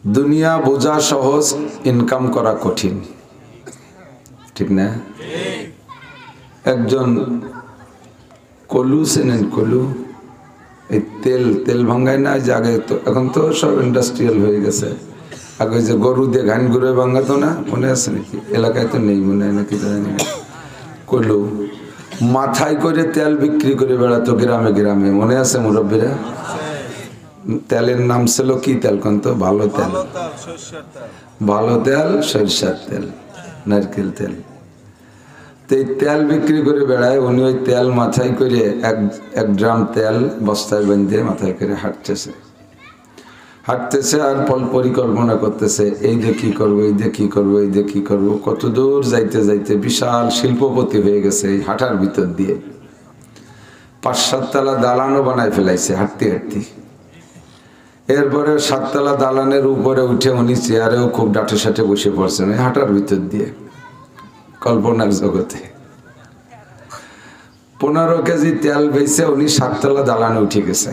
দুনিয়া বোঝা সহজ, ইনকাম করা কঠিন, ঠিক না? একজন কলু চেনেন? কলু, এই তেল তেল ভাঙ্গায় না, যে আগে তো, এখন তো সব ইন্ডাস্ট্রিয়াল হয়ে গেছে। আগে যে গরু দিয়ে ঘান ঘুরে ভাঙ্গাতো না, মনে আছে নাকি? এলাকায় তো নেই মনে হয়, নাকি জানি। কলু মাথায় করে তেল বিক্রি করে বেড়াতো গ্রামে গ্রামে, মনে আছে মুরব্বীরা? তেলের নাম ছিল কি তেল কোন তো? ভালো তেল, ভালো তেল, সরিষার তেল, নারকেল তেল। এই তেল বিক্রি করে বেড়ায় উনি। ওই তেল মাথায় করে এক ড্রাম তেল বস্তায় বেঁধে মাথায় করে হাঁটতেছে আর পরিকল্পনা করতেছে, এই দিয়ে কি করবো, এই দিয়ে কি করবো, এই দিয়ে কি করবো। কত দূর যাইতে যাইতে বিশাল শিল্পপতি হয়ে গেছে এই হাঁটার ভিতর দিয়ে। 5-7 তলা দালানও বানায় ফেলাইছে হাঁটতে হাঁটতে। এরপরে 7 তলা দালানের উপরে উঠে উনি চেয়ারেও খুব ডাটে সাটে বসে পড়ছেন এই হাঁটার ভিতর দিয়ে, কল্পনার জগতে। 15 কেজি তেল বেচে উনি 7 তলা দালানে উঠে গেছে,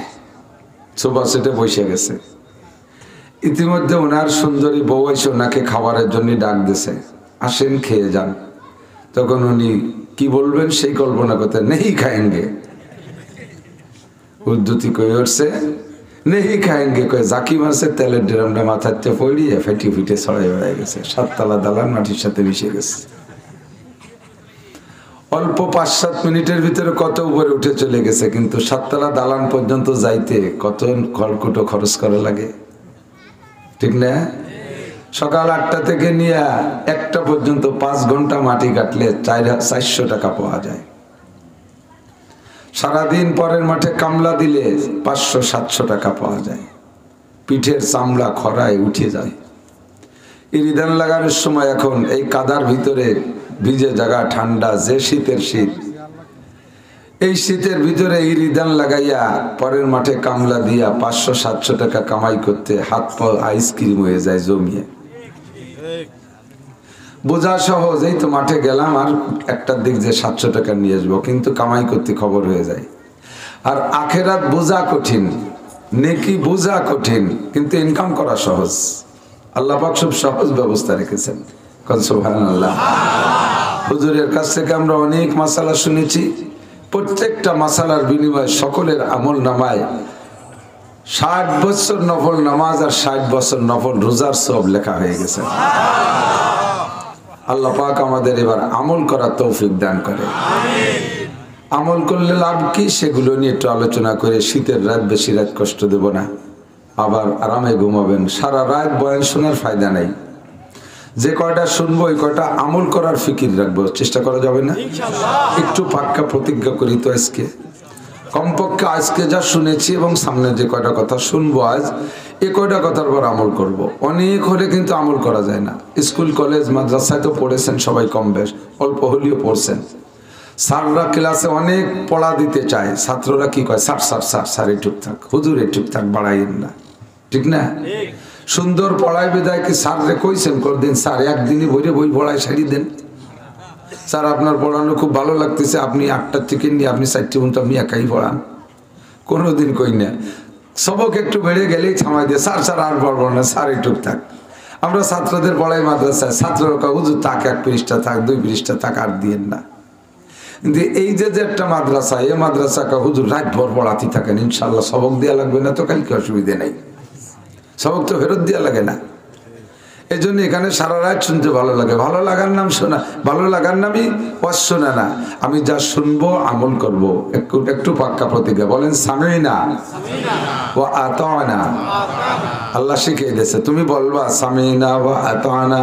সোফা সেটে বসে গেছে। ইতিমধ্যে ওনার সুন্দরী বউ এসে ওনাকে খাবারের জন্য ডাক দিছে, আসেন খেয়ে যান। তখন উনি কি বলবেন সেই কল্পনা করতে, নেই খায়েঙ্গে। উদ্ধতি কয়ে উঠছে, নেই খায়েঙ্গে কয়ে জাকি মারছে, তেলের ড্রামটা মাথাতে পড়িয়ে ফেটি ফিটে ছড়াই বেড়াই গেছে। 7 তলা দালান মাটির সাথে মিশে গেছে। অল্প 5-7 মিনিটের ভিতরে কত উপরে উঠে চলে গেছে, কিন্তু 7 তলা দালান পর্যন্ত যাইতে কত খড়কুটো খরচ করা লাগে, ঠিক না? সকাল 8টা থেকে নিয়ে 1টা পর্যন্ত 5 ঘন্টা মাটি কাটলে 400 টাকা পাওয়া যায়। সারাদিন পরের মাঠে কামলা দিলে 500-700 টাকা পাওয়া যায়। পিঠের চামড়া খরায় উঠে যায়। ইরিধান লাগানোর সময় এখন এই কাদার ভিতরে ভিজে জায়গা, ঠান্ডা, যে শীতের শীত, এই শীতের ভিতরে ইরিধান লাগাইয়া পরের মাঠে কামলা দিয়া 500-700 টাকা কামাই করতে হাত পা আইসক্রিম হয়ে যায় জমিয়ে। বোঝা সহজ, এই তো মাঠে গেলাম আর একটার দিক যে 700 টাকা নিয়ে আসবো, কিন্তু কামাই করতে খবর হয়ে যায়। আর আখেরাত বোঝা কঠিন, নেকি বোঝা কঠিন, কিন্তু ইনকাম করা সহজ। আল্লাহ পাক সব সহজ ব্যবস্থা রেখেছেন। সুবহানাল্লাহ। হুজুরের কাছ থেকে আমরা অনেক মাসালা শুনেছি। প্রত্যেকটা মাসালার বিনিময়ে সকলের আমল নামায় 60 বছর নফল নামাজ আর 60 বছর নফল রোজার সব লেখা হয়ে গেছে। আল্লাহ পাক আমাদের এবার আমল করার তৌফিক দান করে। আমল করলে লাভ কি সেগুলো নিয়ে একটু আলোচনা করে, শীতের রাত বেশি রাত কষ্ট দেব না, আবার আরামে ঘুমাবেন। সারা রাত বয়ান শোনার ফায়দা নাই, যে কয়টা শুনবো ওই কয়টা আমল করার ফিকির রাখবো, চেষ্টা করা যাবে না? একটু পাক্কা প্রতিজ্ঞা করি তো আজকে, কমপক্ষে আজকে যা শুনেছি এবং সামনে যে কয়টা কথা শুনবো আজ, এ কয়টা কথার পর আমল করব। অনেক হলে কিন্তু আমল করা যায় না। স্কুল কলেজ মাদ্রাসায় তো পড়েছেন সবাই, কম বেশ অল্প হলেও পড়ছেন। স্যাররা ক্লাসে অনেক পড়া দিতে চায়, ছাত্ররা কি কয়, স্যার স্যার স্যার স্যার এটুক থাক, হুজুর এটুক থাক, বাড়াইয়েন না, ঠিক না? সুন্দর পড়ায় বিদায় কি স্যার রে কইছেন কোনদিন, স্যার একদিনই বইরে বই পড়ায় সারি দেন, স্যার আপনার পড়ানো খুব ভালো লাগতেছে, আপনি 8টা থেকে নিয়ে আপনি 4টে পর্যন্ত আপনি একাই পড়ান? কোনোদিন কই না। সবক একটু বেড়ে গেলেই থামাই দিয়ে, স্যার স্যার আর পড়বো না, স্যার একটু থাক। আমরা ছাত্রদের পড়াই মাদ্রাসায়, ছাত্ররা হুজুর থাক, 1 পৃষ্ঠা থাক, 2 পৃষ্ঠা থাক, আর দিয়েন না। কিন্তু এই যে একটা মাদ্রাসা, এই মাদ্রাসা হুজুর রাত ভর পড়াতে থাকেন, ইনশাল্লাহ সবক দেওয়া লাগবে না তো কালকে অসুবিধে নেই, সবক তো ফেরত দেওয়া লাগে না। এই জন্য এখানে সারা রাত শুনতে ভালো লাগে। ভালো লাগার নাম শোনা, ভালো লাগার নামই শোনা না। আমি যা শুনবো আমল করব। একটু পাক্কা প্রতিজ্ঞা বলেন, সামিনা ওয়া আতানা। আল্লাহ শিখিয়ে দিয়েছে, তুমি বলবা সামিনা ওয়া আতানা,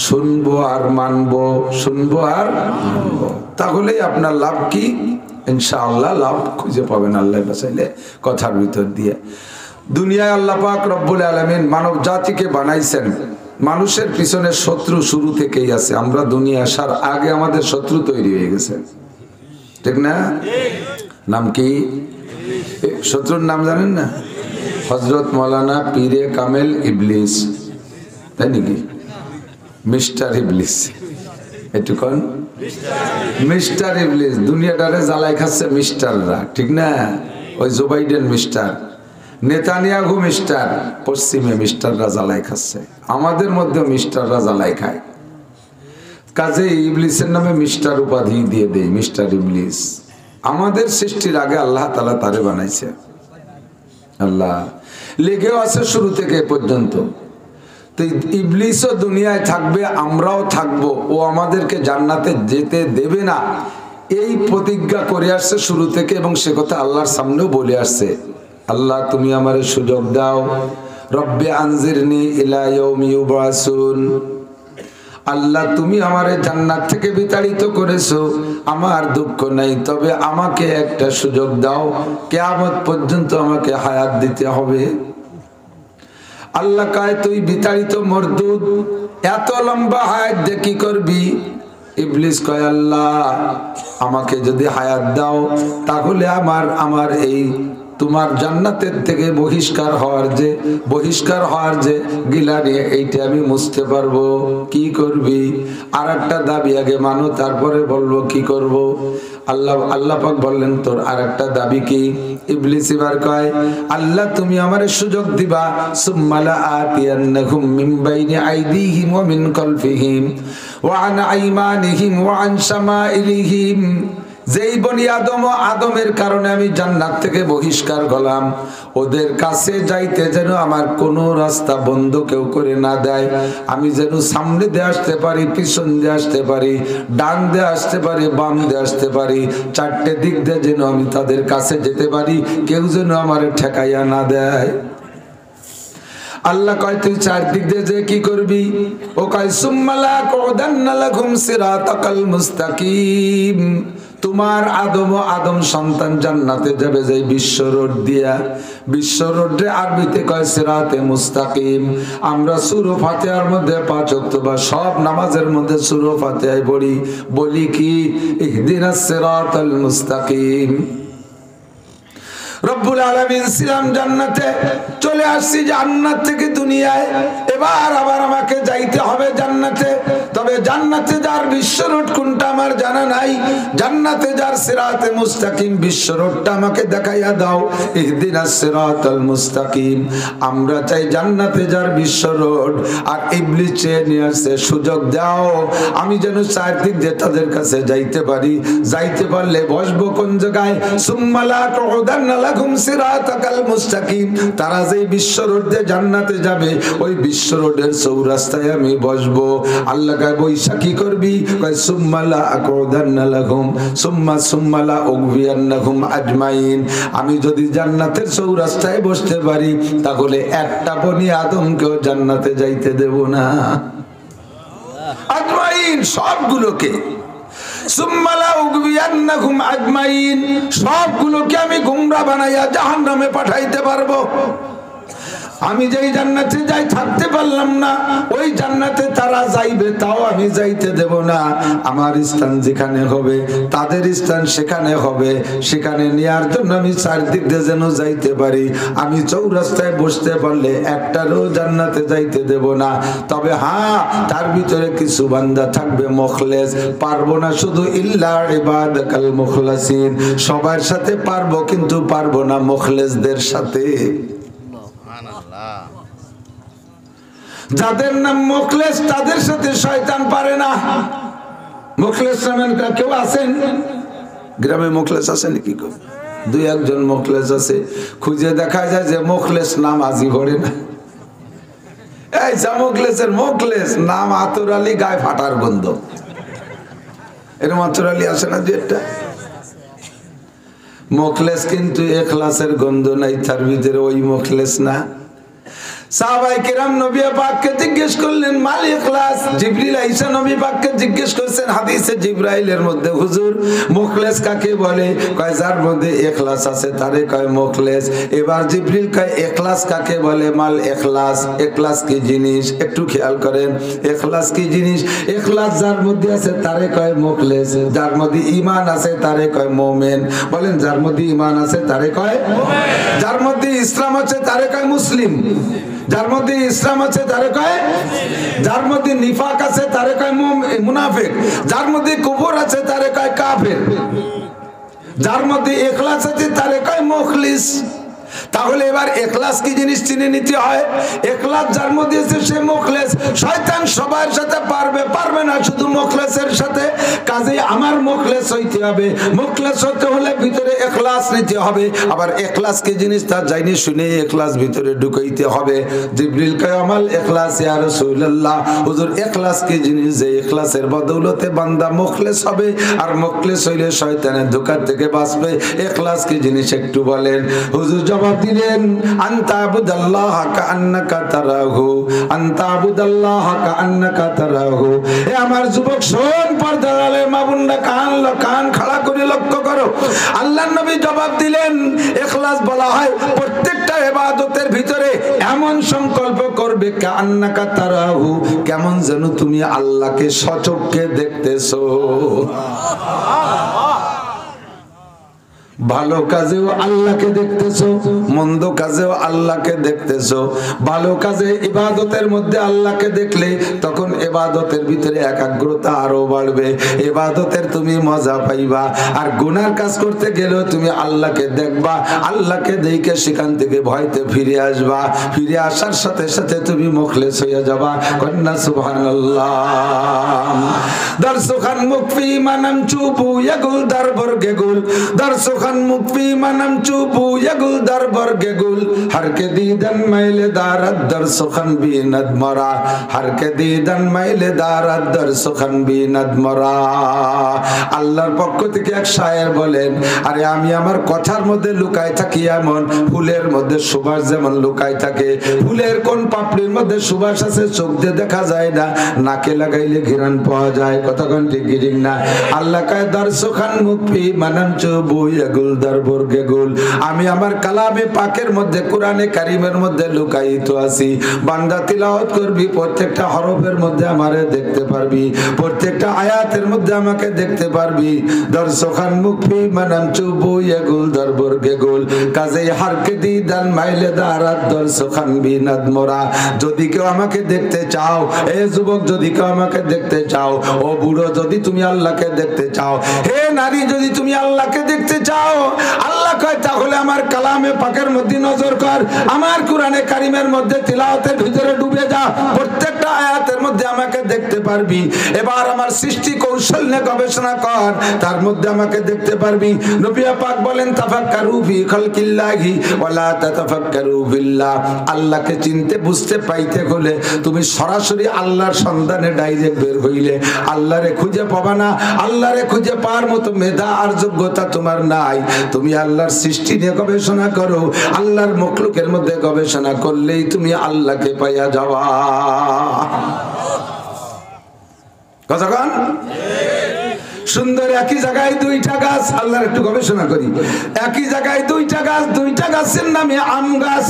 শুনবো আর মানবো, শুনবো আর মানবো। তাহলেই আপনার লাভ কি? ইনশাআল্লাহ লাভ খুঁজে পাবেন আল্লাহ বাঁচাইলে কথার ভিতর দিয়ে। দুনিয়ায় আল্লাহ পাক রব্বুল আলামিন মানব জাতিকে বানাইছেন, মানুষের পিছনে শত্রু শুরু থেকেই আছে। আমরা দুনিয়া আসার আগে আমাদের শত্রু তৈরি হয়ে গেছে, ঠিক না? নাম কি? শত্রুর নাম জানেন না? হযরত মাওলানা পীরে কামেল ইবলিস, তাই নাকি? মিস্টার ইবলিস, একটু কোন মিস্টার ইবলিস। দুনিয়াটারে জ্বালাই খাচ্ছে মিস্টাররা, ঠিক না? ওই Joe Biden mister, Netanyahu mister, পশ্চিমে মিস্টাররা জ্বালাই খাচ্ছে, আমাদের মধ্যে মিস্টাররা জ্বালাই খায়। কাজে ইবলিসের নামে মিস্টার উপাধি দিয়ে দেয়, মিস্টার ইবলিস। আমাদের সৃষ্টির আগে আল্লাহ তাআলা তারে বানাইছে। আল্লাহ লেগেও আছে শুরু থেকে পর্যন্ত। তো ইবলিসও দুনিয়ায় থাকবে, আমরাও থাকবো, ও আমাদেরকে জান্নাতে যেতে দেবে না এই প্রতিজ্ঞা করে আসছে শুরু থেকে, এবং সে কথা আল্লাহর সামনেও বলে আসছে। আল্লাহ তুমি আমারে সুযোগ দাও, রব্বি আনজিরনি ইলা ইয়াউমি ইউবাসুন। আল্লাহ তুমি আমারে জান্নাত থেকে বিতাড়িত করেছো, আমার দুঃখ নাই, তবে আমাকে একটা সুযোগ দাও, কিয়ামত পর্যন্ত আমাকে হায়াত দিতে হবে। আল্লাহ কয় তুই বিতাড়িত মরদুদ, এত লম্বা হায়াত দিয়ে কি করবি? ইবলিস কয় আল্লাহ আমাকে যদি হায়াত দাও তাহলে আমার এই তোমার জান্নাতের থেকে বহিষ্কার হওয়ার যে গিলানি, এইটা আমি মুছতে পারবো। কি করবি? আর একটা দাবি আগে মানো, তারপরে বলবো কি করব। আল্লাহ পাক বললেন তোর আর একটা দাবি কি? ইবলিস এবার কয় আল্লাহ তুমি আমারে সুযোগ দিবা, সুম্মালা আতিয়ান্নাহুম মিন বাইনি আইদিহিম ওয়া মিন খালফিহিম ওয়া আন আইমানিহিম ওয়া আন শামাইলিহিম। যেই বনি আদমের কারণে আমি জান্নাত থেকে বহিষ্কার হলাম, ওদের কাছে যাইতে যেন আমার কোনো রাস্তা বন্ধ কেউ করে না দেয়। আমি যেন সামনে দিয়ে আসতে পারি, পিছন দিয়ে আসতে পারি, ডান দিয়ে আসতে পারি, বাম দিয়ে আসতে পারি, চারটে দিক দিয়ে যেন আমি তাদের কাছে যেতে পারি, কেউ যেন আমার ঠেকাইয়া না দেয়। আল্লাহ কয় তুই চারদিক দিয়ে যে কি করবি? ও কয় সুম্মালা কুদান্না লাকুম সিরাতাকাল মুস্তাকিম। তোমার আদম সন্তান জান্নাতে যাবে যে বিশ্ব রোড দিয়া। বিশ্ব রোডে আরবিতে কয় সিরাতে মুস্তাকিম। আমরা সূরা ফাতিহার মধ্যে 5 ওয়াক্ত বা সব নামাজের মধ্যে সূরা ফাতিহায় বলি কি ইহদিনাস সিরাতাল মুস্তাকিম। রব্বুল আলামিন ছিলাম জান্নাতে, চলে আসছি জান্নাত থেকে দুনিয়ায়, এবার আবার আমাকে যাইতে হবে জান্নাতে। তবে জান্নাতে যার বিশ্ব রোড কোনটা আমার জানা নাই, জান্নাতে যার সিরাতে মুস্তাকিম বিশ্ব রোডটা আমাকে দেখাইয়া দাও। ইহদিনাস সিরাতাল মুস্তাকিম। আমরা চাই জান্নাতে যার বিশ্ব রোড, আর ইবলিস চেয়ে নিয়ে আসছে সুযোগ দাও আমি যেন চারদিক দিয়ে তাদের কাছে যাইতে পারি। যাইতে পারলে বসবো কোন জায়গায়? সুম্মালা কুদান্না লাকুম সিরাতাকাল মুস্তাকিম। তারা যেই বিশ্ব রোড দিয়ে জান্নাতে যাবে, ওই বিশ্ব রোডের চৌরাস্তায় আমি বসবো। আল্লাহ কয় বৈশা কি করবি? কয় সুম্মালা কুদান্না লাকুম সুম্মালা উগবিয়ান্নাকুম আজমাইন। আমি যদি জান্নাতের চৌরাস্তায় বসতে পারি, তাহলে একটা বনি আদমকেও জান্নাতে যাইতে দেব না। আজমাইন সবগুলোকে, সুম্মালা উগবিয়ান্নাকুম আজমাইন সবগুলোকে আমি গোমরা বানাইয়া জাহান্নামে পাঠাইতে পারবো। আমি যেই জান্নাতে যাই থাকতে পারলাম না, ওই জান্নাতে তারা যাইবে, তাও আমি যাইতে দেব না। আমার স্থান যেখানে হবে, তাদের স্থান সেখানে হবে। সেখানে নেয়ার জন্য আমি চারদিক দিয়ে যেন যাইতে পারি। আমি চৌরাস্তায় বসতে পারলে একটারও জান্নাতে যাইতে দেব না। তবে হ্যাঁ, তার ভিতরে কিছু বান্দা থাকবে মুখলেস। পারবো না শুধু ইল্লা ইবাদাকাল মুখলাসিন, সবার সাথে পারবো, কিন্তু পারবো না মুখলেসদের সাথে। যাদের নাম মুখলেস তাদের সাথে শয়তান পারে না। মুখলেস নামের কেউ আছেন গ্রামে? মুখলেস আছে নাকি? দুই একজন মুখলেস আছে, খুঁজে দেখা যায় যে মুখলেস নাম আজি ভরে না। এই যা মুখলেসের মুখলেস নাম আতর আলী, গায়ে ফাটার গন্ধ। এরকম আতর আলী আসে না যে একটা মুখলেস, কিন্তু এখলাসের গন্ধ নাই তার ভিতরে, ওই মুখলেস না। সাহাবায়ে কেরাম নবী পাককে জিজ্ঞেস করলেন মাল ইখলাস। জিবরিল আইসা নবী পাককে জিজ্ঞেস করছেন হাদিসে জিবরাইলের মধ্যে, হুজুর মুখলেস কাকে বলে? কয় যার মধ্যে ইখলাস আছে তারে কয় মুখলেস। এবার জিবরিল কয় ইখলাস কাকে বলে? মাল ইখলাস। ইখলাস কি জিনিস? একটু খেয়াল করেন, ইখলাস কি জিনিস? ইখলাস যার মধ্যে আছে তারে কয় মুখলেস, যার মধ্যে ঈমান আছে তারে কয় মুমিন। বলেন, যার মধ্যে ঈমান আছে তারে কয় মুমিন, যার মধ্যে ইসলাম আছে তারে কয় মুসলিম, যার মধ্যে ইসলাম আছে তারে কয়, যার মধ্যে নিফাক আছে তারে কয় মুনাফিক, যার মধ্যে কুফর আছে তারে কয় কাফের, যার মধ্যে ইখলাস আছে তারে কয় মুখলিস। তাহলে এবার ইখলাস কি জিনিস চিনে নিতে হয়। ইখলাস যার মধ্যে আছে সে মুখলেস। শয়তান সবার সাথে পারবে না শুধু মুখলেসের সাথে। কাজেই আমার মুখলেস হইতে হবে। মুখলেস হতে হলে ভিতরে ইখলাস নিতে হবে। আবার ইখলাস কি জিনিস তা জানি শুনে ইখলাস ভিতরে ঢুকাইতে হবে। জিবরিল কয় আমাল ইখলাস ইয়া রাসূলুল্লাহ, হুজুর ইখলাস কি জিনিস? যে ইখলাসের বদৌলতে বান্দা মুখলেস হবে, আর মুখলেস হইলে শয়তানের ধোঁকা থেকে বাঁচবে। ইখলাস কি জিনিস একটু বলেন। হুজুর জবাব দিলেন আনতা আবুদাল্লাহ কাআন্নাকা তারাহু, আনতা আবুদাল্লাহ কাআন্নাকা তারাহু। এ আমার যুবক শোন, পর্দার আলে মা বোনরা কান খাড়া করে লক্ষ্য করো। আল্লাহর নবী জবাব দিলেন ইখলাস বলা হয় প্রত্যেকটা ইবাদতের ভিতরে এমন সংকল্প করবে কাআন্নাকা তারাহু, কেমন যেন তুমি আল্লাহকে সচক্ষে দেখতেছো। ভালো কাজেও আল্লাহকে দেখতেছো, মন্দ কাজেও আল্লাহকে দেখতেছো। ভালো কাজে ইবাদতের মধ্যে আল্লাহকে দেখলে তখন ইবাদতের ভিতরে একাগ্রতা আরো বাড়বে, ইবাদতের তুমি মজা পাইবা। আর গুনার কাজ করতে গেলেও তুমি আল্লাহকে দেখবা, আল্লাহকে দেখে সেখান থেকে ভয়তে ফিরে আসবা। ফিরে আসার সাথে সাথে তুমি মুখলেস হয়ে যাবা। কন্যা সুবহানাল্লাহ। দর্শখান মুকফি মানাম চুপু ইয়াগুল দরবার গেগুল, দর্শখান মুকফি মানাম চুপু ইয়াগুল দরবার গেগুল, হরকে দিদান মাইলে দারাত দর্শখান বিনাদ মরা, হরকে দিদান মাইলে দারাত দর্শখান বিনাদ মরা। আল্লাহর পক্ষ থেকে এক শায়ের বলেন, আরে আমি আমার কথার মধ্যে লুকায় থাকি এমন ফুলের মধ্যে সুবাস যেমন লুকায় থাকে। ফুলের কোন পাপড়ির মধ্যে সুবাস আছে চোখ দিয়ে দেখা যায় না, নাকে লাগাইলে ঘিরান পাওয়া যায়। কতক্ষণ ঠিক ঠিক না? আল্লাহ কায় দর্শখান মুকফি মানাম চুপু ইয়াগুল দরবার গেগুল। আমি আমার কালামে পাকের মধ্যে কোরআনে কারিমের মধ্যে লুকায়িত আছি। বান্দা তিলাওয়াত করবি, প্রত্যেকটা হরফের মধ্যে আমারে দেখতে পারবি, প্রত্যেকটা আয়াতের মধ্যে আমাকে দেখতে পারবি। দর্শখান মুকফি মানাম চুপু ইয়াগুল দরবার গেগুল, কাজেই হারকে দিদান মাইলে দারাত দর্শখান বিনাদ মোরা। যদি কেউ আমাকে দেখতে চাও, এ যুবক যদি কেউ আমাকে দেখতে চাও, ও বুড়ো যদি তুমি আল্লাহকে দেখতে চাও, হে নারী যদি তুমি আল্লাহকে দেখতে চাও, আল্লাহ কয় তাহলে আমার কালামে পাকের মধ্যে নজর কর, আমার কোরআনে কারিমের মধ্যে তিলাওয়াতের ভিতরে ডুবে যা, প্রত্যেকটা আয়াতের মধ্যে আমাকে দেখতে পারবি। এবার আমার সৃষ্টি কৌশল নিয়ে গবেষণা কর, তার মধ্যে আমাকে দেখতে পারবি। নবী পাক বলেন তাফাক্কারু ফি খালকিল্লাহি ওয়ালা তাতাফাক্কারু বিল্লাহ। আল্লাহকে চিনতে বুঝতে পাইতে হলে তুমি সরাসরি আল্লাহর সন্ধানে ডাইরেক্ট বের হইলে আল্লাহরে খুঁজে পাবা না। আল্লাহরে খুঁজে পাওয়ার মতো মেধা আর যোগ্যতা তোমার নাই। তুমি আল্লাহর সৃষ্টি নিয়ে গবেষণা করো, আল্লাহর মখলুকের মধ্যে গবেষণা করলেই তুমি আল্লাহকে পাইয়া যাওয়া। কতক্ষণ সুন্দর একই জায়গায় দুইটা গাছ, আল্লাহর একটু গবেষণা করি। একই জায়গায় দুইটা গাছ, দুইটা গাছের নামে আম গাছ,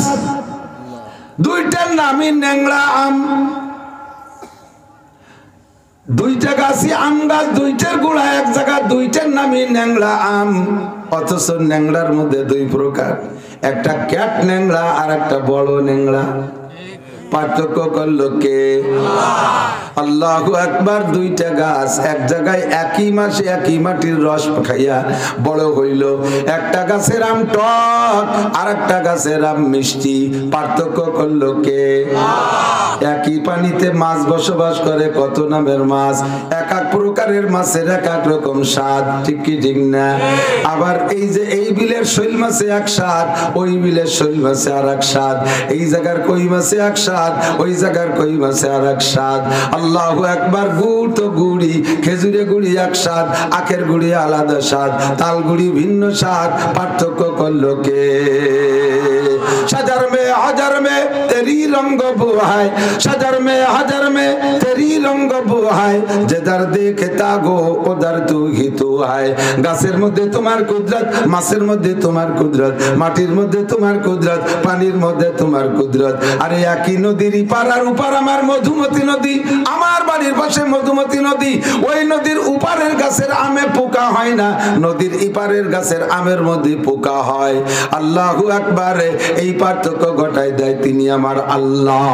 দুইটার নামই ন্যাংরা আম। দুইটা গাছই আম গাছ, দুইটার গোড়া এক জায়গা, দুইটার নামই ন্যাংরা আম। অথচ ন্যাংরার মধ্যে দুই প্রকার, একটা ক্যাট ন্যাংরা আর একটা বড় ন্যাংরা। পার্থক্য করলো কে? আল্লাহু আকবার। দুইটা গাছ এক জায়গায় একই মাসে একই মাটির রস খাইয়া বড় হইল। একটা গাছের আম টক আর একটা গাছের আম মিষ্টি। পার্থক্য করলো কে? একই পানিতে মাছ বসবাস করে, কত নামের মাছ, এক এক প্রকারের মাছের এক এক রকম স্বাদ, ঠিক কি ঠিক না? আবার এই যে এই বিলের শৈল মাছে এক স্বাদ, ওই বিলের শৈল মাছে আর এক স্বাদ, এই জায়গার কই মাছে এক স্বাদ, ওই জায়গার কই মাছে আর এক স্বাদ। আল্লাহু আকবার। গুড় তো গুড়ি, খেজুরে গুড়ি এক স্বাদ, আখের গুড়ি আলাদা স্বাদ, তাল গুড়ি ভিন্ন স্বাদ। পার্থক্য করলো কে? शजर में हजर में तेरी रंग बुहाय, शजर में हजर में तेरी रंग बुहाय, जिधर देखता गो उधर तू ही तू है। গাছের মধ্যে তোমার কুদরত, মাছের মধ্যে তোমার কুদরত, মাটির মধ্যে তোমার কুদরত, পানির মধ্যে তোমার কুদরত। আরে একই নদীর ইপার আর উপার আমার মধুমতি নদী, আমার বাড়ির পাশে মধুমতি নদী। ওই নদীর উপারের গাছের আমে পোকা হয় না, নদীর ইপারের গাছের আমের মধ্যে পোকা হয়। আল্লাহু আকবার। এই পার্থক্য ঘটায় দেয় তিনি আমার আল্লাহ।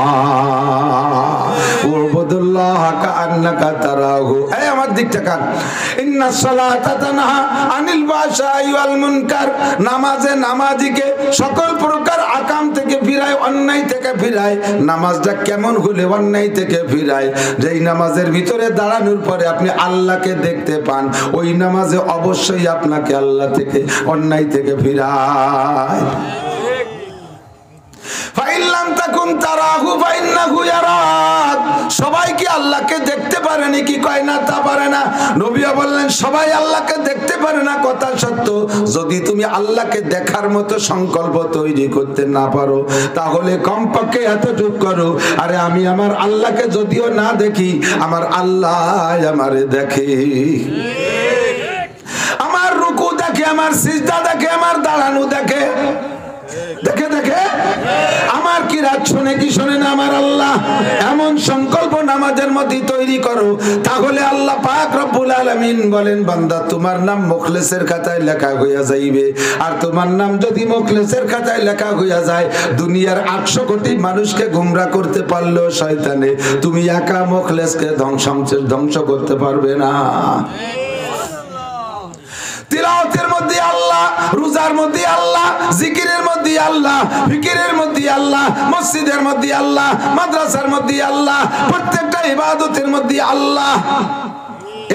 তাকুল্লাহা কাআন্নাকা তারাহু। এই আমার দিকটা কান। ইন্নাস সালাতা তানহা আনিল বাশাই ওয়াল মুনকার। নামাজে নামাজিকে সকল প্রকার আকাম থেকে ফিরায়, অন্যায় থেকে ফিরায়। নামাজটা কেমন হলে অন্যায় থেকে ফিরায়? যেই নামাজের ভিতরে দাঁড়ানোর পরে আপনি আল্লাহকে দেখতে পান, ওই নামাজে অবশ্যই আপনাকে আল্লাহ থেকে, অন্যায় থেকে ফিরায়। সবাই কি আল্লাহকে দেখতে পারে নাকি? কয় না, তা পারে না। নবীও বললেন সবাই আল্লাহকে দেখতে পারে না, কথা সত্য। যদি তুমি আল্লাহকে দেখার মতো সংকল্প তৈরি করতে না পারো, তাহলে কমপক্ষে এতটুকু করো, আরে আমি আমার আল্লাহকে যদিও না দেখি, আমার আল্লাহ আমারে দেখে। আমার রুকু দেখে, আমার সিজদা দেখে, আমার দাঁড়ানো দেখে, দেখে দেখে আমার কি রাত শোনে কি শোনে না আমার আল্লাহ। এমন সংকল্প নামাজের মধ্যে তৈরি করো, তাহলে আল্লাহ পাক রব্বুল আলামিন বলেন, বান্দা তোমার নাম মুখলেসের খাতায় লেখা হইয়া যাইবে। আর তোমার নাম যদি মুখলেসের খাতায় লেখা হইয়া যায়, দুনিয়ার 800 কোটি মানুষকে গুমরা করতে পারলেও শয়তানে তুমি একা মুখলেসকে ধ্বংস করতে পারবে না। তিলাওয়াতের মধ্যে আল্লাহ, রোজার মধ্যে আল্লাহ, জিকিরের মধ্যে আল্লাহ, ফিকিরের মধ্যে আল্লাহ, মসজিদের মধ্যে আল্লাহ, মাদ্রাসার মধ্যে আল্লাহ, প্রত্যেকটা ইবাদতের মধ্যে আল্লাহ।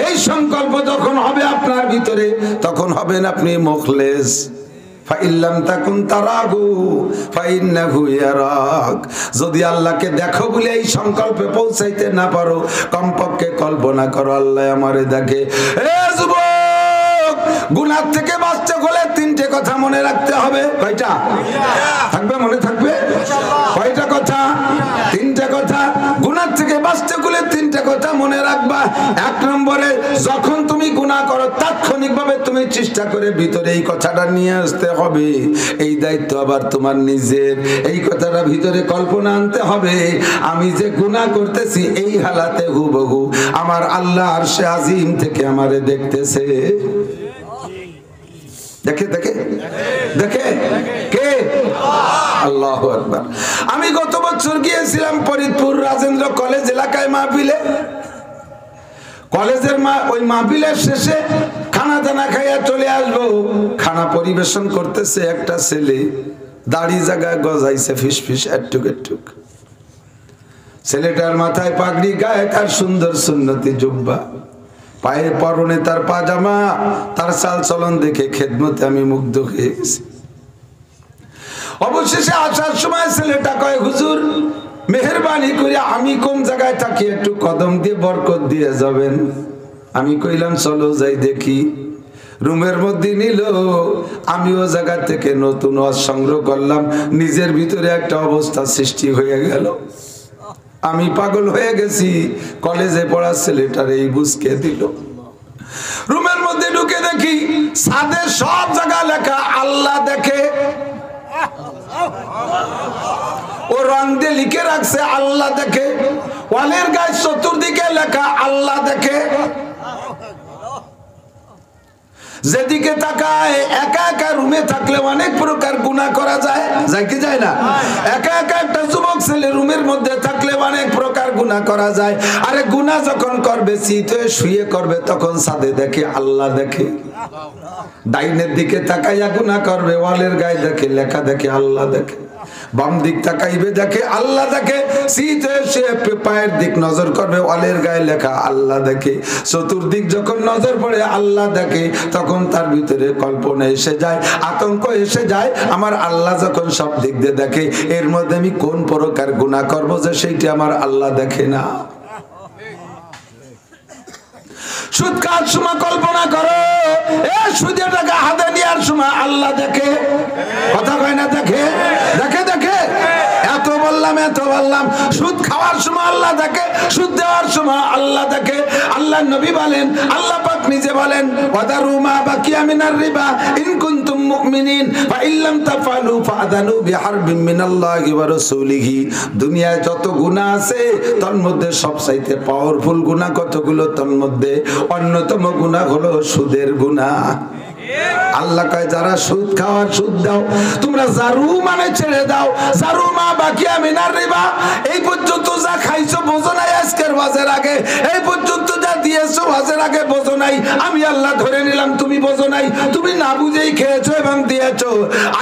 এই সংকল্প যখন হবে আপনার ভিতরে, তখন হবেন আপনি মুখলেস। ফাইল্লাম তাকুন তারাহু ফাইন্নাহু ইয়ারাক। যদি আল্লাহকে দেখো বলে এই সংকল্পে পৌঁছাইতে না পারো, কমপক্ষে কল্পনা করো আল্লাহ আমারে দেখে। এ যুবক, গুনাহ থেকে বাঁচতে হলে 3টে কথা মনে রাখতে হবে। কয়টা থাকবে? মনে থাকবে? কয়টা কথা? 3টে কথা। গুনাহ থেকে বাঁচতে হলে 3টে কথা মনে রাখবা। 1 নম্বরে, যখন তুমি গুনাহ করো তাৎক্ষণিকভাবে তুমি চেষ্টা করে ভিতরে এই কথাটা নিয়ে আসতে হবে। এই দায়িত্ব আবার তোমার নিজের। এই কথাটা ভিতরে কল্পনা আনতে হবে, আমি যে গুনাহ করতেছি এই হালাতে হুবহু আমার আল্লাহ আরশে আজিম থেকে আমারে দেখতেছে। দেখে দেখে দেখে কে? আল্লাহু আকবার। আমি গত বছর গিয়েছিলাম ফরিদপুর রাজেন্দ্র কলেজ এলাকায় মাহফিলে। কলেজের ওই মাহফিলের শেষে খানা দানা খাইয়া চলে আসবো। খানা পরিবেশন করতেছে একটা ছেলে, দাড়ি জায়গায় গজাইছে ফিসফিস একটুক একটুক। ছেলেটার মাথায় পাগড়ি, গায়ে তার সুন্দর সুন্নতি জুব্বা, পায়ে পরনে তার পাজামা, তার চাল চলন দেখে খেদমতে আমি মুগ্ধ হয়ে গেছি। অবশেষে আসার সময় ছেলেটা কয়, হুজুর মেহেরবানি করে আমি কোন জায়গায় থাকি একটু কদম দিয়ে বরকত দিয়ে যাবেন। আমি কইলাম চলো যাই দেখি। রুমের মধ্যে নিল, আমিও জায়গা থেকে নতুন ওয়াজ সংগ্রহ করলাম। নিজের ভিতরে একটা অবস্থা সৃষ্টি হয়ে গেল। আমি পাগল হয়ে গেছি। কলেজে পড়া ছেলেটার এই বুঝকে দিল। রুমের মধ্যে ঢুকে দেখি ছাদে সব জায়গা লেখা আল্লাহ দেখে। ও রং দিয়ে লিখে রাখছে আল্লাহ দেখে। ওয়ালের গায়ে চতুর্দিকে লেখা আল্লাহ দেখে। যেদিকে তাকায়, একা একা রুমে থাকলে অনেক প্রকার গুনাহ করা যায়, যায় কি যায় না? একা একা একটা যুবক ছেলে রুমের মধ্যে থাকলে অনেক প্রকার গুনাহ করা যায়। আরে গুনাহ যখন করবে, চিতে শুয়ে করবে, তখন ছাদে দেখে আল্লাহ দেখে। ডাইনের দিকে তাকাইয়া গুনাহ করবে, ওয়ালের গায়ে দেখে লেখা দেখে আল্লাহ দেখে। বাম দিক তাকাইবে দেখে আল্লাহ দেখে। শীতে সে পায়ের দিক নজর করবে, ওয়ালের গায়ে লেখা আল্লাহ দেখে। চতুর্দিক যখন নজর পড়ে আল্লাহ দেখে, তখন তার ভিতরে কল্পনা এসে যায়, আতঙ্ক এসে যায়, আমার আল্লাহ যখন সব দিক দিয়ে দেখে, এর মধ্যে আমি কোন প্রকার গুনাহ করব যে সেইটি আমার আল্লাহ দেখে না। সুদ খাওয়ার সময় কল্পনা করো, এ সুদের টাকা হাতে নেওয়ার সময় আল্লাহ দেখে। কথা কয় না? দেখে দেখে দেখে। এত বললাম, সুদ খাওয়ার সময় আল্লাহ দেখে, সুদ দেওয়ার সময় আল্লাহ দেখে। আল্লাহ নবী বলেন, আল্লাহ পাক নিজে বলেন, ওয়াদারু মা বাকিয়া মিনার রিবা ইন কুনতুম মুমিনিন ফা ইল্লাম তাফআলু ফাআযানু বিহারবিন মিনাল্লাহি ওয়া রাসূলিহি। দুনিয়ায় যত গুনাহ আছে তার মধ্যে সবচাইতে পাওয়ারফুল গুনাহ কতগুলো, তার মধ্যে অন্যতম গুনাহ হলো সুদের গুনাহ। আল্লাহ কয়, যারা সুদ খাওয়ার সুদ দাও, তোমরা জারু মানে ছেড়ে দাও। জারু মা বাকিয়া মিনার রিবা, এই পর্যন্ত যা খাইছো বোঝো না আজকে বছর হজের আগে এই পর্যন্ত যা দিয়েছো হজের আগে বোঝো নাই, আমি আল্লাহ ধরে নিলাম তুমি বোঝো নাই, তুমি না বুঝেই খেয়েছো এবং দিয়েছো।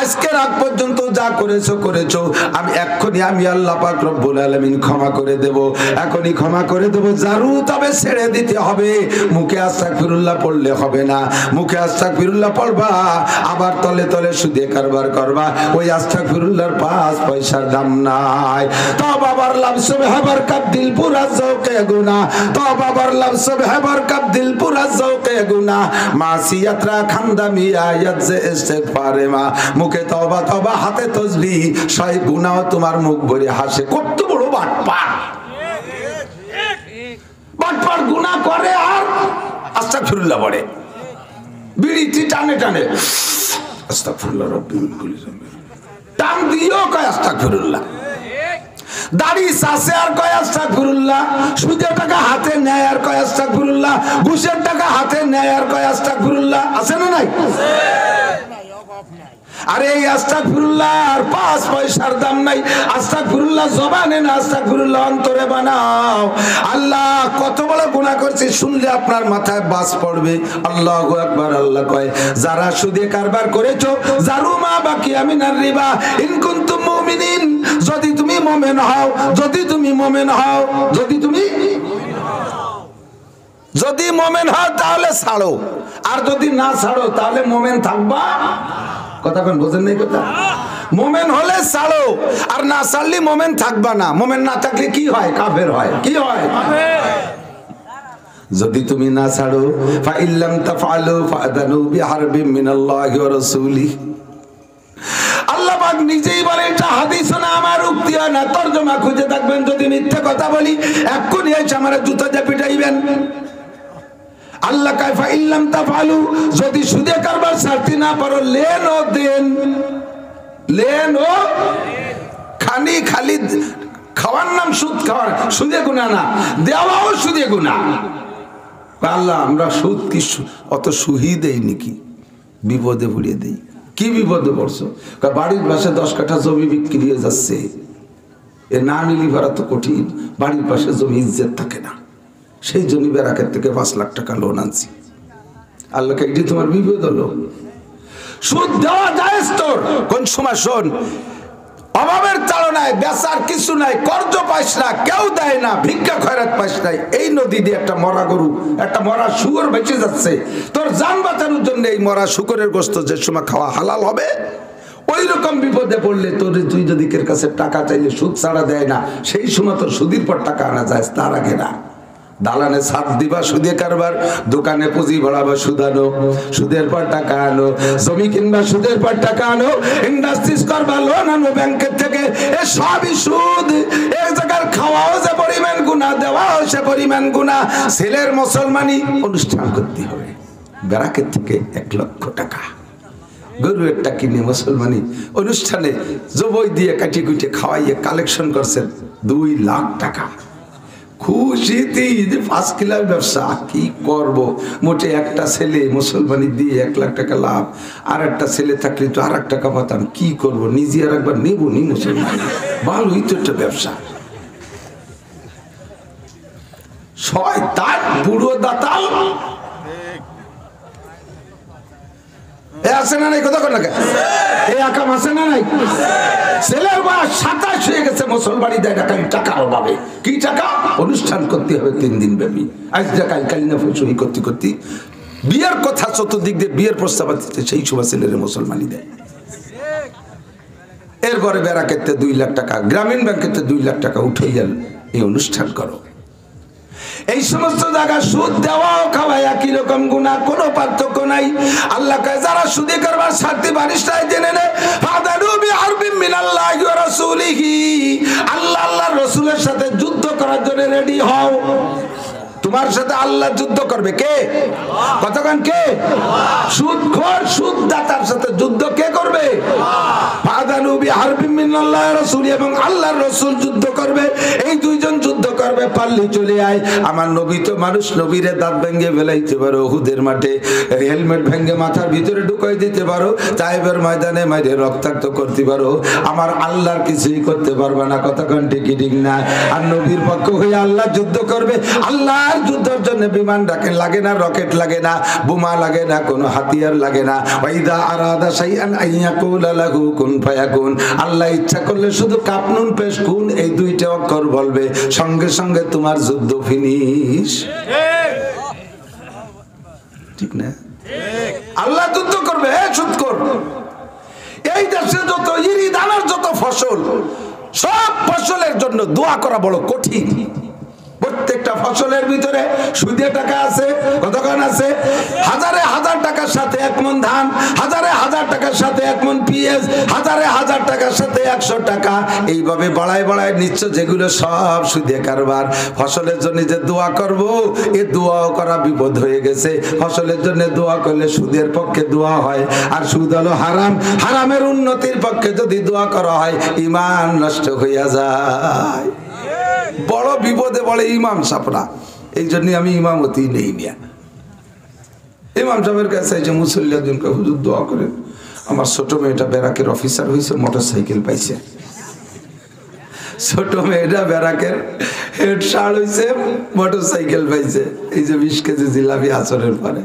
আজকের আগ পর্যন্ত যা করেছো করেছো, আমি এক্ষুনি আমি আল্লাহ পাক রব্বুল আলামিন ক্ষমা করে দেব, এখনই ক্ষমা করে দেব। জারু তবে ছেড়ে দিতে হবে, মুখে আস্তাগফিরুল্লাহ পড়লে হবে না। মুখে আস্তাগফিরুল্লাহ পড়বা, আবার তলে তলে সুদে কারবার করবা, ওই আস্তাগফিরুল্লাহর 5 পয়সার দাম নাই। তওবা বারলাম সুবহানার কাব দিল পুরা জওকে গুনাহ, তওবা বারলাম সুবহানার কাব দিল পুরা জওকে গুনাহ, মাসিয়াতরা খান্দামি আয়াত যে ইস্তিগফারে মা। মুখে তওবা তওবা হাতে তাসবিহ, সেই গুনাহ তোমার মুখ ভরে হাসে। কত বড় বাটপার, বাটপার গুনাহ করে আর আস্তাগফিরুল্লাহ পড়ে, বিড়িটি টানে টানে আস্তাগফিরুল্লাহ রাব্বিল কুল্লি যামবিন, টান দিও কয় আস্তাগফিরুল্লাহ, দাড়ি চাষে আর কয় আস্তাগফিরুল্লাহ, সুদের টাকা হাতে নেয় আর কয় আস্তাগফিরুল্লাহ, ঘুষের টাকা হাতে নেয় আর কয় আস্তাগফিরুল্লাহ। আছে না নাই? আরে এই আস্তাগফিরুল্লাহ আর 5 পয়সার দাম নাই। আস্তাগফিরুল্লাহ জবানে না, আস্তাগফিরুল্লাহ অন্তরে বানাও। আল্লাহ কত বড় গুনাহ করছি শুনলে আপনার মাথায় বাস পড়বে। আল্লাহু আকবার। আল্লাহ কয় যারা সুদে কারবার করেছো, জারুমা বাকি আমিনার রিবা ইন কুনতুম মুমিনিন, যদি তুমি মুমিন হও, যদি তুমি মুমিন হও, যদি তুমি যদি মুমিন হও তাহলে ছাড়ো, আর যদি না ছাড়ো তাহলে মুমিন থাকবা। কথা কোন বুঝেন নাই কথা? মুমিন হলে ছাড়ো, আর না ছাড়লে মুমিন থাকবা না। মুমিন না থাকলে কি হয়? কাফের হয়। কি হয়? যদি তুমি না ছাড়ো, ফা ইল্লাম তাফআলু ফাআদানু বিহারবিন মিনাল্লাহি ওয়া রাসূলিহি। আল্লাহ পাক নিজেই বলে, এটা হাদিস না, আমার উক্তি না, তরজমা খুঁজে থাকবেন। যদি মিথ্যা কথা বলি এক্ষুনি এসে আমার জুতা দিয়ে পিটাইবেন। আল্লাহ কাইফা ইল্লাম তাফআলু, যদি সুদে কারবার ছাড়তে না পারো, লেন ও দেন, লেন ও খানি, খালি খাওয়ার নাম সুদ খাওয়া, সুদে গুনাহ না, দেওয়াও সুদে গুনাহ। আল্লাহ আমরা সুদ কি অত সুহি দেই নাকি? বিপদে পড়িয়ে দেই। কি বিপদে পড়ছো? বাড়ির পাশে 10 কাঠা জমি বিক্রি হয়ে যাচ্ছে, এ না নিলি ভাড়া তো কঠিন, বাড়ির পাশে জমি ইজ্জত থাকে না, সেই জন্য ব্যারাকের থেকে 5 লাখ টাকা লোন আনছি। আল্লাহকে এটি তোমার বিপদ হলো। সুদ দেওয়া জায়েজ তোর, কোন সময় শোন, অভাবের তাড়নায় বেচার কিছু নাই, কর্জ পাইস না, কেউ দেয় না, ভিক্ষা খয়রাত পাইস নাই, এই নদী দিয়ে একটা মরা গরু, একটা মরা শুয়োর বেঁচে যাচ্ছে, তোর জান বাঁচানোর জন্য এই মরা শুকরের গোশত যে সময় খাওয়া হালাল হবে, ওই রকম বিপদে পড়লে তোর তুই যদি কের কাছে টাকা চাইলে সুদ ছাড়া দেয় না, সেই সময় তোর সুদের পর টাকা আনা যায়, তার আগে না। দালানে ছাদ দিবা সুদে কারবার, দোকানে পুঁজি বাড়াবা সুদানো, সুদের পর টাকা আনো, জমি কিনবা সুদের পর টাকা আনো, ইন্ডাস্ট্রিজ করবা লোন আনো ব্যাংকের থেকে, এ সবই সুদ। এক জায়গার খাওয়াও যে পরিমাণ গুনাহ, দেওয়াও সে পরিমাণ গুনাহ। ছেলের মুসলমানি অনুষ্ঠান করতে হবে, ব্যারাকের থেকে 1 লক্ষ টাকা গরু একটা কিনে মুসলমানি অনুষ্ঠানে জবই দিয়ে কাটি কুটে খাওয়াইয়ে কালেকশন করছেন 2 লাখ টাকা। খুশিতে 5 কিলোর ব্যবসা, কি করব? মোটে একটা ছেলে মুসলমানি দিয়ে 1 লাখ টাকা লাভ, আর একটা ছেলে থাকলে তো আর 1 টাকা পাতাম, কি করব? নিজে আর একবার নেবো নি মুসলমান, ভালোই তো একটা ব্যবসা। শয়তান বুড়ো দাতাল আছে না নাই? কথা কর না, এই আকাম আছে না নাই? ছেলের বয়স 27 হয়ে গেছে, মুসলমানি দেয় না, খালি টাকার অভাবে। কি টাকা? অনুষ্ঠান করতে হবে 3 দিন ব্যাপী, আজ কাল কালিনা সহি করতে করতে বিয়ের কথা চতুর্দিক দিয়ে বিয়ের প্রস্তাব দিচ্ছে, সেই সময় ছেলের মুসলমানি দেয়। এরপরে ব্যারাকেতে 2 লাখ টাকা, গ্রামীণ ব্যাংকেতে 2 লাখ টাকা উঠে গেল, এই অনুষ্ঠান করো। এই সমস্ত জায়গা সুদ দেওয়াও খাওয়া একই রকম গুনাহ, কোনো পার্থক্য নাই। আল্লাহ কয় যারা সুদে কারবার ছাড়তে পারিস না, জেনে নে ফাদারু বিহারবিন মিনাল্লাহি ওয়া রাসূলিহি, আল্লাহ আল্লাহর রাসূলের সাথে যুদ্ধ করার জন্য রেডি হও। তোমার সাথে আল্লাহ যুদ্ধ করবে কে? কতক্ষণ কে? সুদখোর সুদদাতার সাথে যুদ্ধ কে করবে? ফাদানু বিহারবিন মিনাল্লাহি ওয়া রাসূলিহি, এবং আল্লাহর রাসূল যুদ্ধ করবে। এই দুইজন যুদ্ধ করার পারবে পারলি চলে আয়। আমার নবী তো মানুষ, নবীরে দাঁত ভেঙে ফেলাইতে পারো, উহুদের মাঠে হেলমেট ভেঙে মাথার ভিতরে ঢুকাই দিতে পারো, তাইবের ময়দানে মাইরে রক্তাক্ত করতে পারো, আমার আল্লাহর কিছুই করতে পারবে না। কতক্ষণ ঠিকই ঠিক না? আর নবীর পক্ষ হয়ে আল্লাহ যুদ্ধ করবে। আল্লাহর যুদ্ধের জন্য বিমান লাগে না, রকেট লাগে না, বোমা লাগে না, কোনো হাতিয়ার লাগে না। ওয়াইদা আরাদা শাইআন আইয়াকুলা লাহু কুন ফায়াকুন। আল্লাহ ইচ্ছা করলে শুধু কাপ নুন পেশ কুন এই দুইটা অক্ষর বলবে, সঙ্গে সঙ্গে তোমার যুদ্ধ ফিনিশ। ঠিক না? আল্লাহ যুদ্ধ করবে। সুৎখোর, এই দেশে যত ইরি দানার যত ফসল, সব ফসলের জন্য দোয়া করা বড় কঠিন। প্রত্যেকটা ফসলের ভিতরে সুদে টাকা আছে। কতক্ষণ আছে? হাজারে হাজার টাকার সাথে 1 মণ ধান, হাজারে হাজার টাকার সাথে 1 মণ পেঁয়াজ, হাজারে হাজার টাকার সাথে 100 টাকা, এইভাবে বাড়ায় বাড়ায় নিচ্ছ, যেগুলো সব সুদে কারবার। ফসলের জন্য যে দোয়া করব, এ দোয়াও করা বিপদ হয়ে গেছে। ফসলের জন্য দোয়া করলে সুদের পক্ষে দোয়া হয়, আর সুদ হলো হারাম। হারামের উন্নতির পক্ষে যদি দোয়া করা হয়, ঈমান নষ্ট হইয়া যায়। বড় বিপদে বলে ইমাম সাহেবরা। এই জন্য আমি ইমামতি নেই নিয়া। ইমাম সাহেবের কাছে যে মুসল্লিয়াদকে হুজুর দোয়া করেন, আমার ছোট মেয়েটা ব্যারাকের অফিসার হয়েছে, মোটরসাইকেল পাইছে। ছোট মেয়েটা ব্যারাকের হেড সার হয়েছে, মোটরসাইকেল পাইছে। এই যে 20 কেজি জিলাপি আসরের পরে।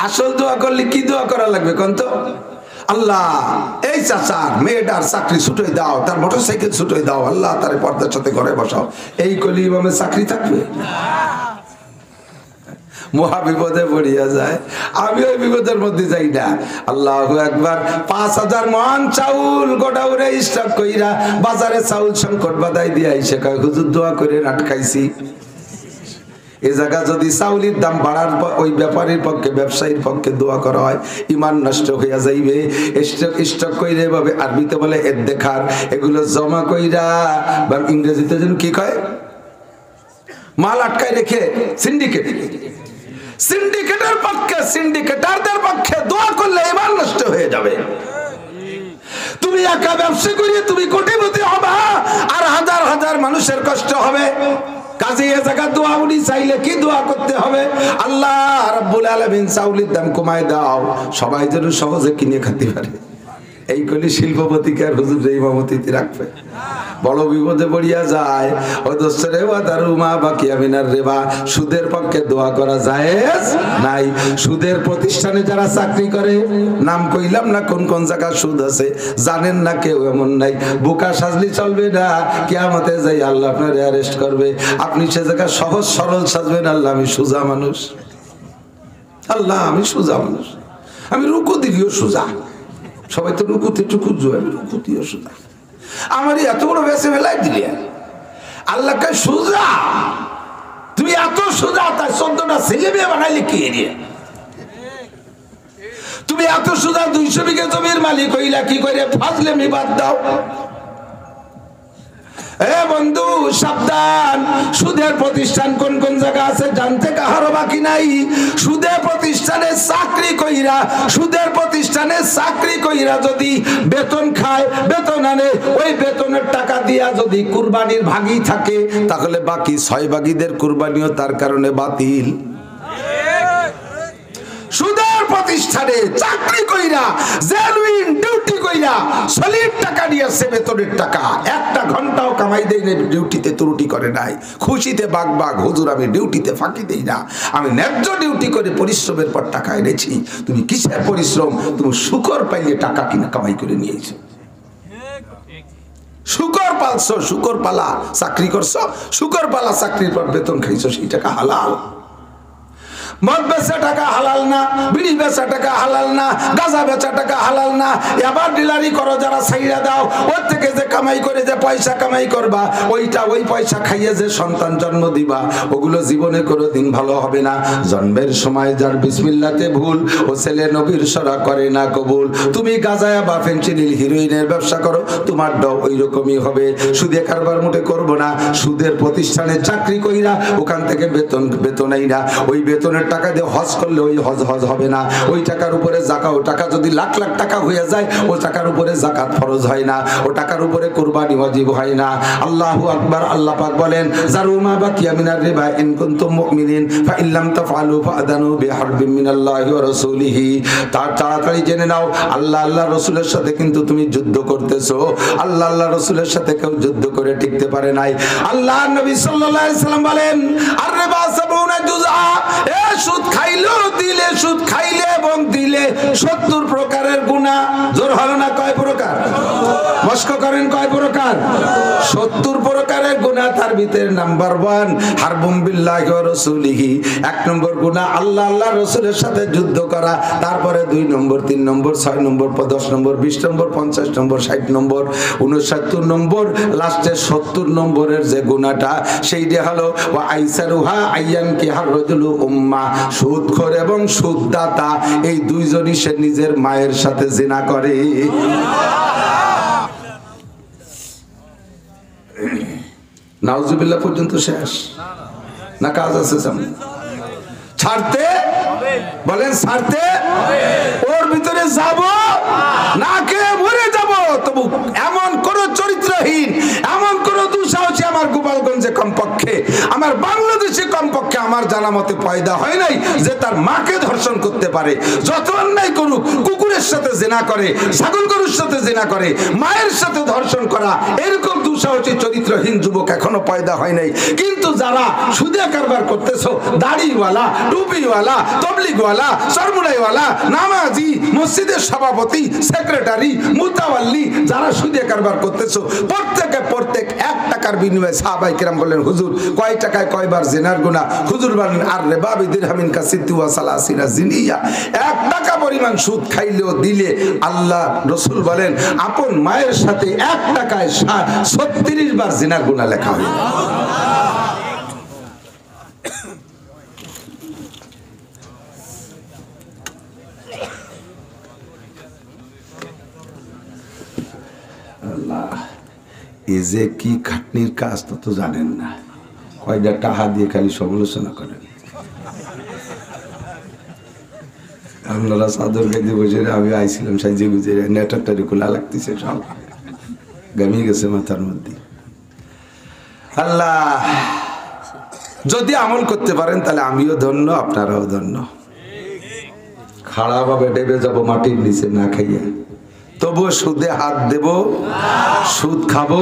আসল দোয়া করলে কি দোয়া করা লাগবে কোন তো? আল্লাহ এই চাচার মেয়েটার চাকরি ছুটে দাও, তার মোটরসাইকেল ছুটে দাও, আল্লাহ তার পর্দার সাথে ঘরে বসাও। এই কলি ইমামের চাকরি থাকবে? মহা বিপদে পড়িয়া যায়। আমি ওই বিপদের মধ্যে যাই না। আল্লাহু আকবার। 5000 মণ চাউল গোডাউনে স্টক কইরা বাজারে চাউল সংকট বাধাই দিয়া আইসে কয় হুজুর দোয়া করে আটকাইছি। এই জায়গা যদি চাউলের দাম বাড়ার ওই ব্যাপারীর পক্ষে, ব্যবসায়ীর পক্ষে দোয়া করা হয়, ইমান নষ্ট হইয়া যাইবে। স্টক কইরা এভাবে, আরবিতে বলে এদ্দেখার, এগুলো জমা কইরা, বা ইংরেজিতে যেন কি কয়, মাল আটকায় রেখে সিন্ডিকেট। সিন্ডিকেটের পক্ষে, সিন্ডিকেটারদের পক্ষে দোয়া করলে ইমান নষ্ট হয়ে যাবে। তুমি একা ব্যবসা করিয়ে তুমি কোটিপতি হবা, আর হাজার হাজার মানুষের কষ্ট হবে। কাজে এ জায়গা দোয়া উনি চাইলে কি দোয়া করতে হবে? আল্লাহ রাব্বুল আলামিন চাউলের দাম কমায় দাও, সবাই যেন সহজে কিনে খেতে পারে। এই কলি শিল্পপতিকে আর হুজুর ইমামতিতে রাখবে। বড় বিপদে পড়িয়া যায়। ও দোস্তরে ওয়া দারুমা বাকিয়া মিনার রিবা। সুদের পক্ষে দোয়া করা জায়েজ নাই। সুদের প্রতিষ্ঠানে যারা চাকরি করে, নাম কইলাম না কোন কোন জায়গায় সুদ আছে, জানেন না কেউ, এমন নাই। বোকা সাজলি চলবে না, কিয়ামতে যাই আল্লাহ আপনার অ্যারেস্ট করবে। আপনি সে জায়গায় সহজ সরল সাজবেন, আল্লাহ আমি সোজা মানুষ, আল্লাহ আমি সোজা মানুষ, আমি রুকু দিলিও সোজা। সবাই তো রুকুতে টুকুজো, আমি রুকুতিও সোজা। আমার এত বড় বেসে ফেলাই দিলে আল্লাহ কে সোজা, তুমি এত সোজা, তাই 14টা ছেলে মেয়ে বানাইলে কি এরিয়া? তুমি এত সোজা, 200 বিঘা জমির মালিক হইলা কি করে? ফাজলে মি বাদ দাও। এ বন্ধু সাবধান, সুদের প্রতিষ্ঠান কোন কোন জায়গা আছে জানতে কাহারও বাকি নাই। সুদের প্রতিষ্ঠানে চাকরি কইরা, সুদের প্রতিষ্ঠানে চাকরি কইরা যদি বেতন খায়, বেতন আনে, ওই বেতনের টাকা দিয়া যদি কুরবানির ভাগই থাকে, তাহলে বাকি 6 ভাগীদের কুরবানিও তার কারণে বাতিল। সুদের প্রতিষ্ঠানে চাকরি কইরা, জেনুইন ডিউটি কইরা, সলিড টাকা নিয়েছে, বেতনের টাকা, 1টা ঘন্টাও কামাই দেই না, ডিউটিতে ত্রুটি করে নাই, খুশিতে বাগ বাগ, হুজুর আমি ডিউটিতে ফাঁকি দেই না, আমি ন্যায্য ডিউটি করে পরিশ্রমের পর টাকা এনেছি। তুমি কিসের পরিশ্রম? তুমি শুকর পাইলে টাকা কিনা কামাই করে নিয়েছো। শুকর পালছো, শুকর পালা চাকরি করছো, শুকর পালা চাকরির পর বেতন খাইছো, সেই টাকা হালাল। মদ বেচা টাকা হালাল না, বিড়ি বেচা টাকা হালাল না, গাঁজা বেচা টাকা হালাল না। এবার ডিলারি করো, যারা ছাইড়া দাও, ওর থেকে যে কামাই করে যে পয়সা কামাই করবা, ওইটা ওই পয়সা খাইয়ে যে সন্তান জন্ম দিবা, ওগুলো জীবনে কোনোদিন ভালো হবে না। জন্মের সময় যার বিসমিল্লাতে ভুল, ও ছেলে নবীর সরা করে না কবুল। তুমি গাঁজা বা ফেনসিডিল হিরোইনের ব্যবসা করো, তোমার দাও ওই রকমই হবে। সুদে কারবার মোটে করবো না। সুদের প্রতিষ্ঠানে চাকরি কইরা ওখান থেকে বেতন এই না, ওই বেতনের টাকা দিয়ে হজ করলে ওই হজ হবে না। ওই টাকার উপরে যাকাত, ও টাকা যদি লাখ লাখ টাকা হয়ে যায় ও টাকার উপরে যাকাত ফরজ হয় না, ও টাকার উপরে কুরবানি ওয়াজিব হয় না। আল্লাহু আকবার। আল্লাহ পাক বলেন জারুমা বাকিয়া মিনার রিবা ইন কুনতুম মুমিনিন ফা ইন লাম তাফআলু ফাআদানু বিহারবিন মিনাল্লাহি ওয়া রাসূলিহি। তাড়াতাড়ি জেনে নাও আল্লাহ আল্লাহ রাসূলের সাথে কিন্তু তুমি যুদ্ধ করতেছো। আল্লাহ আল্লাহ রাসূলের সাথে কেউ যুদ্ধ করে টিকতে পারে নাই। আল্লাহ নবী সাল্লাল্লাহু আলাইহি সাল্লাম বলেন আর রিবা সাবউনা জুজআ, এ সুদ খাইলো দিলে, সুদ খাইলে এবং দিলে 70 প্রকারের গুনাহ। জোর হলো না? কয় প্রকার? মস্ক করেন কয় প্রকার? 70 প্রকারের গুনাহ। তার ভিতরে নাম্বার 1 হারবুম বিল্লাহি ওয়া রাসূলিহি, 1 নম্বর গুনাহ আল্লাহ আল্লাহ রাসূলের সাথে যুদ্ধ করা। তারপরে 2 নম্বর, 3 নম্বর, 6 নম্বর, 10 নম্বর, 20 নম্বর, 50 নম্বর, 60 নম্বর, 69 নম্বর, লাস্টে 70 নম্বরের যে গুনাহটা সেইটা হলো ওয়া আইসারুহা আইয়ান কি হারজুলু উম্মা, সুদখোর এবং সুদদাতা এই দুইজনই সে নিজের মায়ের সাথে জিনা করে। নাউজুবিল্লাহ পর্যন্ত শেষ না? কাজ আছে সামনে? ছাড়তে বলেন, ছাড়তে ওর ভিতরে যাব না, কে মরে যাব। তবু এমন কোন চরিত্রহীন, এমন কোন দুঃসাহসী আমার গোপালগঞ্জে কমপক্ষে, আমার বাংলাদেশে কমপক্ষে আমার জানা মতে পয়দা হয় নাই যে তার মাকে ধর্ষণ করতে পারে। যত অন্যায় করুক, কুকুরের সাথে জিনা করে, ছাগল গরুর সাথে জিনা করে, মায়ের সাথে ধর্ষণ করা, এরকম দুঃসাহসী চরিত্রহীন যুবক এখনো পয়দা হয় নাই। কিন্তু যারা সুদে কারবার করতেছো, দাড়িওয়ালা, টুপিওয়ালা, তবলিগওয়ালা, সরমুনাইওয়ালা, নামাজি, মসজিদের সভাপতি, সেক্রেটারি, মুতাওয়াল্লি, যারা সুদে কারবার করতেছো, প্রত্যেক 1 টাকার বিনিময়ে সাহাবায়ে কেরাম বললেন হুজুর কয় টাকায় কয়বার জিনার গুনাহ? হুজুর বলেন আর রিবা বিদিরহামিন কাসিতু ওয়া সালাসিনা জিনিয়া, 1 টাকা পরিমাণ সুদ খাইলেও দিলে আল্লাহ রাসূল বলেন আপন মায়ের সাথে 1 টাকায় 36 বার জিনার গুনাহ লেখা হয়। এই যে কি খাটনির কাজ তা তো জানেন না। কয়টা টাকা দিয়ে খালি সমালোচনা করেন। আপনারা চাদর গাইতে বসে, আমি আইছিলাম সাইজে গুজে, নেটারটারি খোলা লাগতেছে, সব গামিয়ে গেছে মাথার মধ্যে। আল্লাহ যদি আমল করতে পারেন তাহলে আমিও ধন্য, আপনারাও ধন্য। খাড়া ভাবে ডেবে যাবো মাটির নিচে না খাইয়া, তবুও সুদে হাত দেব, সুদ খাবো।